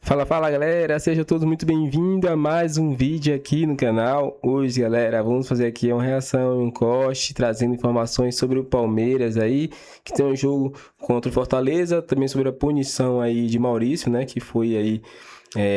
Fala galera, sejam todos muito bem-vindos a mais um vídeo aqui no canal. Hoje galera, vamos fazer aqui uma reação, um corte, trazendo informações sobre o Palmeiras aí, que tem um jogo contra o Fortaleza, também sobre a punição aí de Maurício, né, que foi aí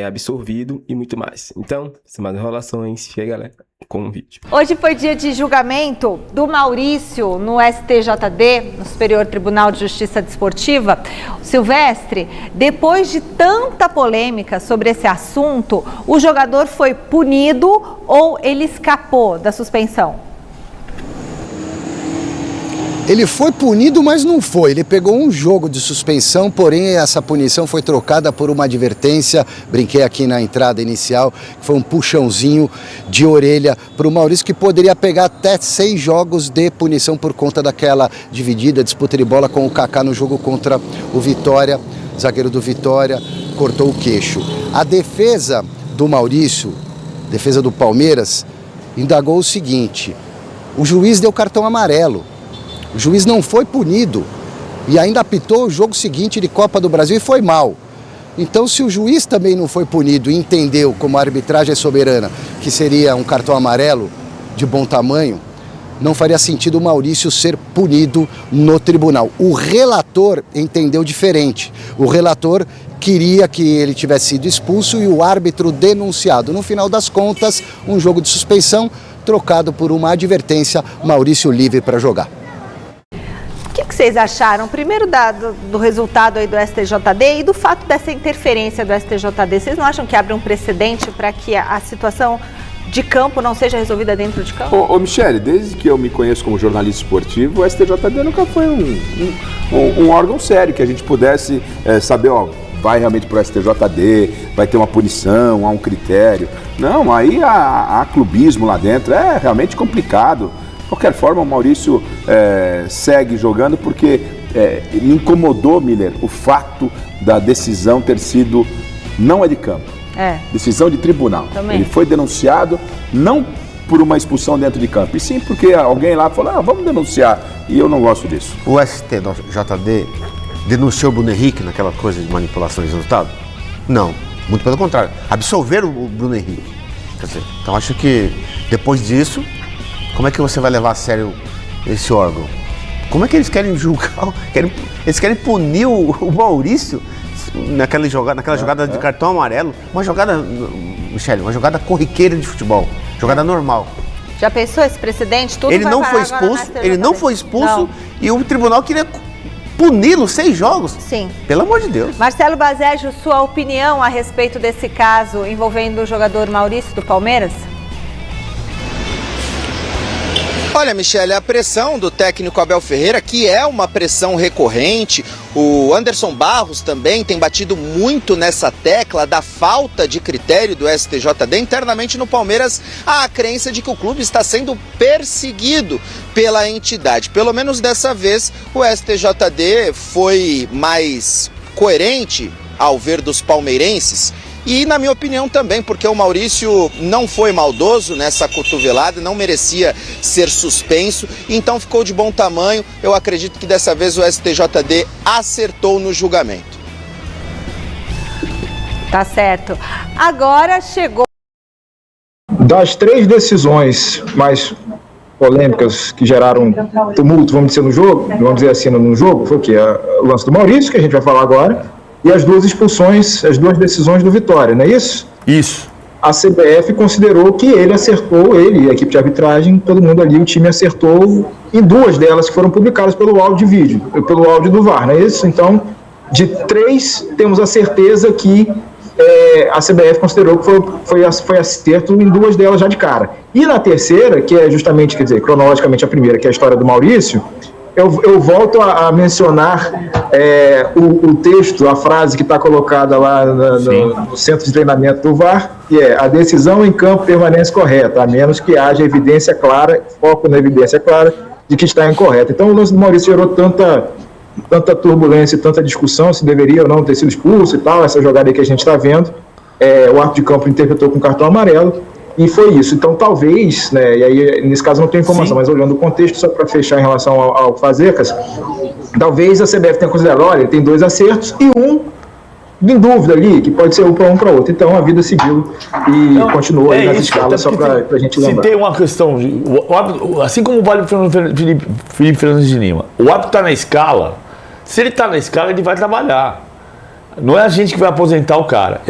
absorvido e muito mais. Então, sem mais enrolações, fica galera com o vídeo. Hoje foi dia de julgamento do Maurício no STJD, no Superior Tribunal de Justiça Desportiva. Silvestre, depois de tanta polêmica sobre esse assunto, o jogador foi punido ou ele escapou da suspensão? Ele foi punido, mas não foi. Ele pegou um jogo de suspensão, porém essa punição foi trocada por uma advertência. Brinquei aqui na entrada inicial, que foi um puxãozinho de orelha para o Maurício, que poderia pegar até 6 jogos de punição por conta daquela dividida, disputa de bola com o Kaká no jogo contra o Vitória. O zagueiro do Vitória cortou o queixo. A defesa do Maurício, defesa do Palmeiras, indagou o seguinte: o juiz deu cartão amarelo. O juiz não foi punido e ainda apitou o jogo seguinte de Copa do Brasil e foi mal. Então, se o juiz também não foi punido e entendeu, como a arbitragem é soberana, que seria um cartão amarelo de bom tamanho, não faria sentido o Maurício ser punido no tribunal. O relator entendeu diferente. O relator queria que ele tivesse sido expulso e o árbitro denunciado. No final das contas, um jogo de suspensão trocado por uma advertência, Maurício livre para jogar. O que vocês acharam, primeiro do resultado aí do STJD e do fato dessa interferência do STJD? Vocês não acham que abre um precedente para que a situação de campo não seja resolvida dentro de campo? Ô Michele, desde que eu me conheço como jornalista esportivo, o STJD nunca foi um órgão sério que a gente pudesse saber, ó, vai realmente para o STJD, vai ter uma punição, há um critério. Não, aí há clubismo lá dentro, é realmente complicado. De qualquer forma, o Maurício segue jogando porque me incomodou, Miller, o fato da decisão ter sido não é de campo, decisão de tribunal. Também. Ele foi denunciado não por uma expulsão dentro de campo, e sim porque alguém lá falou, vamos denunciar, e eu não gosto disso. O STJD denunciou o Bruno Henrique naquela coisa de manipulação de resultado? Não, muito pelo contrário, absolveram o Bruno Henrique. Quer dizer, então acho que depois disso, como é que você vai levar a sério esse órgão? Como é que eles querem julgar? Eles querem punir o Maurício naquela jogada de cartão amarelo? Uma jogada, Michele, uma jogada corriqueira de futebol, jogada normal. Já pensou esse precedente? Tudo ele não foi expulso, e o tribunal queria puni-lo 6 jogos? Sim. Pelo amor de Deus. Marcelo Baseggio, sua opinião a respeito desse caso envolvendo o jogador Maurício do Palmeiras? Olha, Michele, a pressão do técnico Abel Ferreira, que é uma pressão recorrente, o Anderson Barros também tem batido muito nessa tecla da falta de critério do STJD. Internamente no Palmeiras, há a crença de que o clube está sendo perseguido pela entidade. Pelo menos dessa vez, o STJD foi mais coerente ao ver dos palmeirenses. E, na minha opinião, também, porque o Maurício não foi maldoso nessa cotovelada, não merecia ser suspenso, então ficou de bom tamanho. Eu acredito que dessa vez o STJD acertou no julgamento. Tá certo. Agora chegou... Das 3 decisões mais polêmicas que geraram tumulto, vamos dizer, no jogo, vamos dizer assim, no jogo, foi o quê? O lance do Maurício, que a gente vai falar agora, e as 2 expulsões, as 2 decisões do Vitória, não é isso? Isso. A CBF considerou que ele acertou, ele, a equipe de arbitragem, todo mundo ali, o time acertou em 2 delas que foram publicadas pelo áudio de vídeo, pelo áudio do VAR, não é isso? Então, de 3, temos a certeza que a CBF considerou que foi acerto em 2 delas já de cara. E na terceira, que é justamente, quer dizer, cronologicamente a primeira, que é a história do Maurício, eu volto a mencionar o texto, a frase que está colocada lá no centro de treinamento do VAR, que é: a decisão em campo permanece correta, a menos que haja evidência clara, foco na evidência clara de que está incorreta. Então o lance do Maurício gerou tanta turbulência e tanta discussão se deveria ou não ter sido expulso e tal, essa jogada aí que a gente está vendo, o árbitro de campo interpretou com cartão amarelo. E foi isso. Então, talvez, né, e aí nesse caso não tem informação, mas olhando o contexto, só para fechar em relação ao Fazekas, talvez a CBF tenha considerado, olha, ele tem 2 acertos e um em dúvida ali, que pode ser um para outro. Então a vida seguiu e continuou aí nas escalas, só para a gente lembrar. Se tem uma questão, assim como vale o Felipe Fernandes de Lima, o árbitro está na escala, se ele está na escala, ele vai trabalhar. Não é a gente que vai aposentar o cara.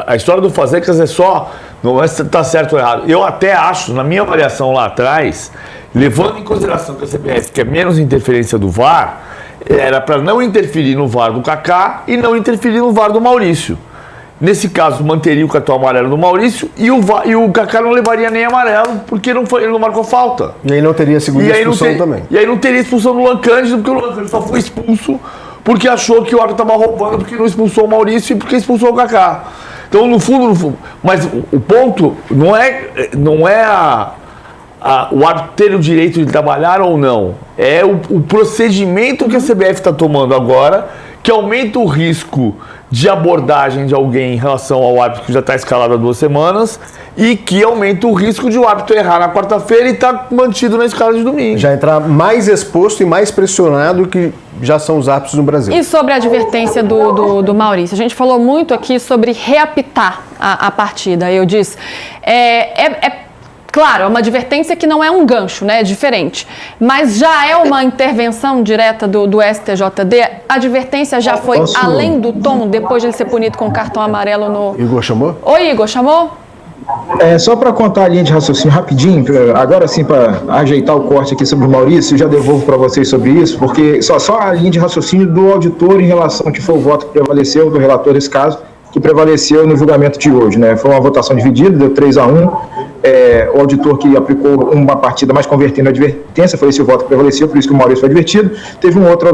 A história do Fasecas é só, não é se está certo ou errado. Eu até acho, na minha avaliação lá atrás, levando em consideração que a CBF quer menos interferência do VAR, era para não interferir no VAR do Kaká e não interferir no VAR do Maurício. Nesse caso, manteria o cartão amarelo do Maurício e o Kaká não levaria nem amarelo, porque ele não marcou falta. E aí não teria segunda expulsão também. E aí não teria expulsão do Luan Cândido, porque o Luan Cândido só foi expulso porque achou que o árbitro estava roubando, porque não expulsou o Maurício e porque expulsou o Kaká. Então, no fundo, mas o ponto não é o árbitro ter o direito de trabalhar ou não. É o procedimento que a CBF está tomando agora, que aumenta o risco de abordagem de alguém em relação ao árbitro que já está escalado há 2 semanas e que aumenta o risco de o árbitro errar na quarta-feira e estar mantido na escala de domingo. Já entrar mais exposto e mais pressionado que já são os árbitros no Brasil. E sobre a advertência do Maurício? A gente falou muito aqui sobre reapitar a partida. Eu disse, claro, é uma advertência que não é um gancho, né? É diferente. Mas já é uma intervenção direta do STJD? A advertência já foi além do tom, depois de ele ser punido com cartão amarelo no... Igor chamou? Oi, Igor, chamou? Só para contar a linha de raciocínio rapidinho, agora sim, para ajeitar o corte aqui sobre o Maurício, já devolvo para vocês sobre isso, porque só a linha de raciocínio do auditor em relação que foi o voto que prevaleceu, do relator nesse caso, que prevaleceu no julgamento de hoje, né? Foi uma votação dividida, deu 3-1. O auditor que aplicou uma partida mais convertendo a advertência, foi esse o voto que prevaleceu, por isso que o Maurício foi advertido. Teve uma outra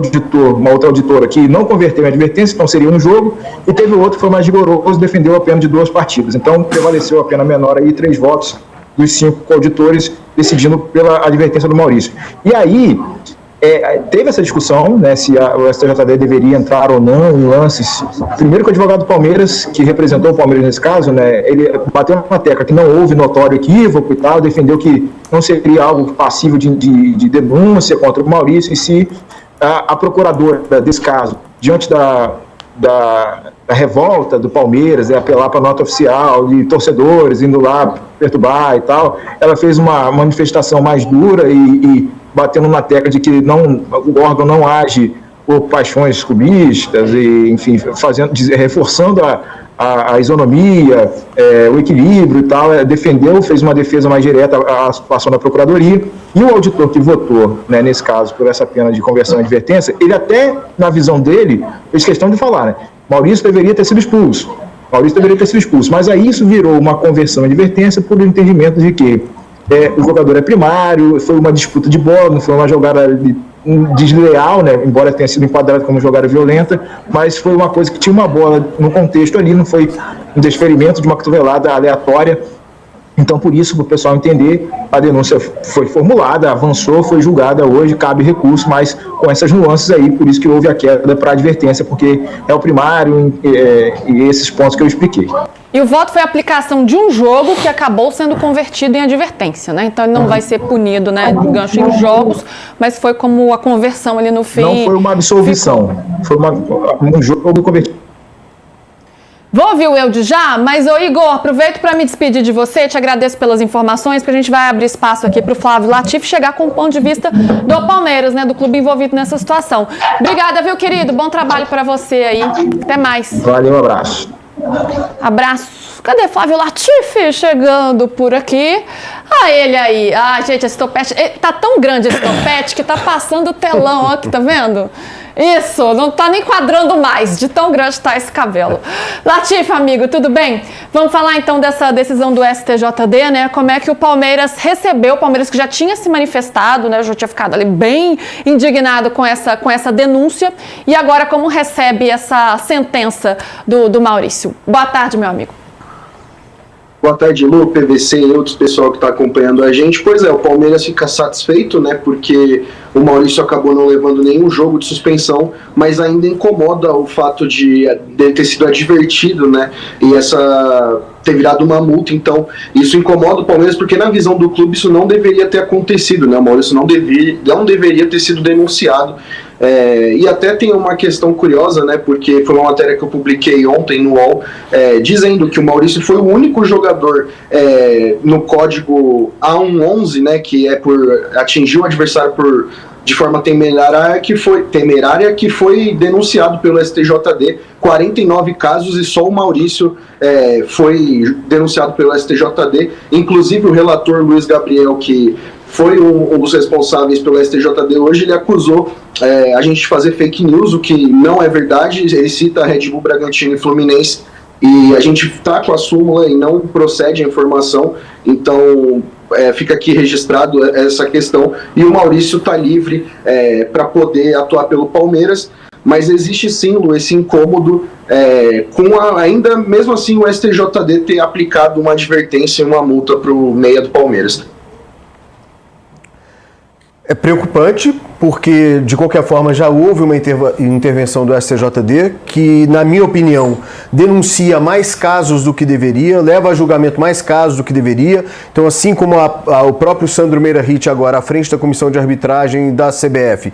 auditora que não converteu em advertência, então seria um jogo, e teve outro que foi mais rigoroso, defendeu a pena de 2 partidas. Então prevaleceu a pena menor aí, 3 votos dos 5 auditores decidindo pela advertência do Maurício. E aí, teve essa discussão, né, se o STJD deveria entrar ou não em lances. Primeiro que o advogado do Palmeiras, que representou o Palmeiras nesse caso, né, ele bateu na tecla que não houve notório equívoco e tal, defendeu que não seria algo passível de denúncia contra o Maurício, e se a procuradora desse caso, diante da revolta do Palmeiras, apelar para a nota oficial de torcedores indo lá perturbar e tal, ela fez uma manifestação mais dura e batendo na tecla de que o órgão não age por paixões clubistas e, enfim, reforçando a isonomia, o equilíbrio e tal, fez uma defesa mais direta à situação da Procuradoria, e o auditor que votou, né, nesse caso, por essa pena de conversão e advertência, ele até, na visão dele, fez questão de falar, né, Maurício deveria ter sido expulso, mas aí isso virou uma conversão e advertência por entendimento de que o jogador é primário, foi uma disputa de bola, não foi uma jogada desleal, né, embora tenha sido enquadrado como jogada violenta, mas foi uma coisa que tinha uma bola no contexto ali, não foi um desferimento de uma cotovelada aleatória. Então, por isso, para o pessoal entender, a denúncia foi formulada, avançou, foi julgada hoje, cabe recurso, mas com essas nuances aí, por isso que houve a queda para a advertência, porque é o primário e esses pontos que eu expliquei. E o voto foi a aplicação de um jogo que acabou sendo convertido em advertência, né? Então ele não vai ser punido, né, de gancho em jogos, mas foi como a conversão ali no fim. Não foi uma absolvição, foi um jogo convertido. Vou ouvir o Eudes já, mas, Igor, aproveito para me despedir de você, te agradeço pelas informações, porque a gente vai abrir espaço aqui para o Flávio Latif chegar com o ponto de vista do Palmeiras, né, do clube envolvido nessa situação. Obrigada, viu, querido? Bom trabalho para você aí. Até mais. Valeu, abraço. Abraço. Cadê Flávio Latif chegando por aqui? Ele aí. Gente, esse topete... Tá tão grande esse topete que tá passando o telão, ó, aqui, tá vendo? Isso, não tá nem quadrando mais, de tão grande tá esse cabelo. Latif, amigo, tudo bem? Vamos falar então dessa decisão do STJD, né? Como é que o Palmeiras recebeu, o Palmeiras que já tinha se manifestado, né? Já tinha ficado ali bem indignado com essa denúncia, e agora como recebe essa sentença do Maurício. Boa tarde, meu amigo. Boa tarde, Lu, PVC e outros pessoal que está acompanhando a gente. Pois é, o Palmeiras fica satisfeito, né, porque o Maurício acabou não levando nenhum jogo de suspensão, mas ainda incomoda o fato de ter sido advertido, né, e ter virado uma multa. Então isso incomoda o Palmeiras, porque na visão do clube isso não deveria ter acontecido, né, o Maurício não deveria ter sido denunciado E até tem uma questão curiosa, né, porque foi uma matéria que eu publiquei ontem no UOL, dizendo que o Maurício foi o único jogador no código A111, né, que é por atingir o adversário de forma temerária, que foi denunciado pelo STJD, 49 casos, e só o Maurício foi denunciado pelo STJD. Inclusive o relator Luiz Gabriel, que foi um dos responsáveis pelo STJD hoje, ele acusou a gente de fazer fake news, o que não é verdade. Ele cita Red Bull, Bragantino e Fluminense, e a gente está com a súmula e não procede a informação, então fica aqui registrado essa questão, e o Maurício está livre para poder atuar pelo Palmeiras, mas existe sim, Lu, esse incômodo ainda mesmo assim o STJD ter aplicado uma advertência e uma multa para o meia do Palmeiras. É preocupante porque, de qualquer forma, já houve uma intervenção do STJD que, na minha opinião, denuncia mais casos do que deveria, leva a julgamento mais casos do que deveria. Então, assim como o próprio Sandro Meirahit, agora à frente da Comissão de Arbitragem da CBF,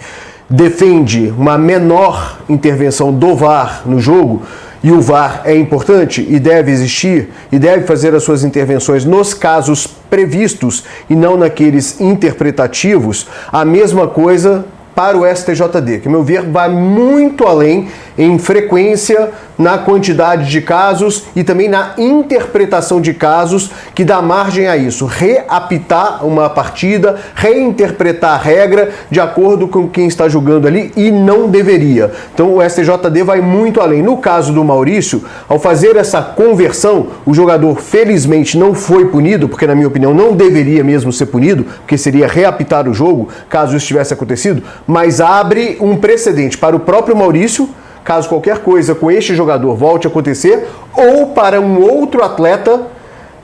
defende uma menor intervenção do VAR no jogo, e o VAR é importante e deve existir e deve fazer as suas intervenções nos casos previstos e não naqueles interpretativos, a mesma coisa para o STJD, que, a meu ver, vai muito além em frequência, na quantidade de casos e também na interpretação de casos, que dá margem a isso, reapitar uma partida, reinterpretar a regra de acordo com quem está julgando ali, e não deveria. Então o STJD vai muito além. No caso do Maurício, ao fazer essa conversão, o jogador felizmente não foi punido, porque na minha opinião não deveria mesmo ser punido, porque seria reapitar o jogo caso isso tivesse acontecido, mas abre um precedente para o próprio Maurício, caso qualquer coisa com este jogador volte a acontecer, ou para um outro atleta,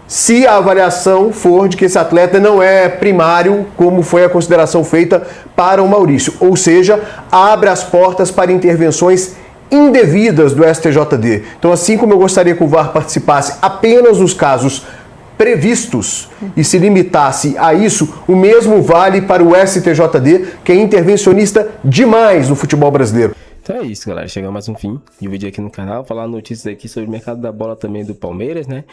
se a avaliação for de que esse atleta não é primário, como foi a consideração feita para o Maurício. Ou seja, abre as portas para intervenções indevidas do STJD. Então, assim como eu gostaria que o VAR participasse apenas nos casos previstos e se limitasse a isso, o mesmo vale para o STJD, que é intervencionista demais no futebol brasileiro. Então é isso, galera. Chegamos a mais um fim de vídeo aqui no canal. Falar notícias aqui sobre o mercado da bola também do Palmeiras, né?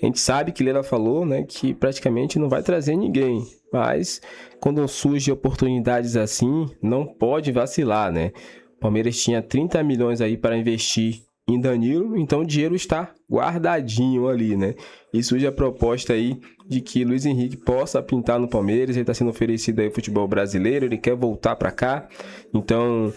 A gente sabe que Leila falou, né, que praticamente não vai trazer ninguém. Mas quando surgem oportunidades assim, não pode vacilar, né? O Palmeiras tinha 30 milhões aí para investir em Danilo, então o dinheiro está guardadinho ali, né? E surge a proposta aí de que Luiz Henrique possa pintar no Palmeiras. Ele está sendo oferecido aí ao futebol brasileiro, ele quer voltar para cá, então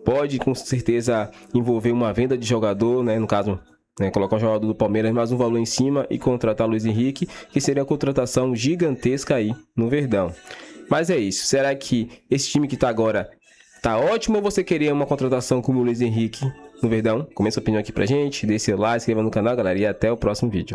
pode com certeza envolver uma venda de jogador, né? No caso, né, colocar um jogador do Palmeiras mais um valor em cima e contratar Luiz Henrique, que seria uma contratação gigantesca aí no Verdão. Mas é isso. Será que esse time que tá agora tá ótimo, ou você queria uma contratação como o Luiz Henrique no Verdão? Comenta sua opinião aqui pra gente, deixe seu like, se inscreva no canal, galera, e até o próximo vídeo.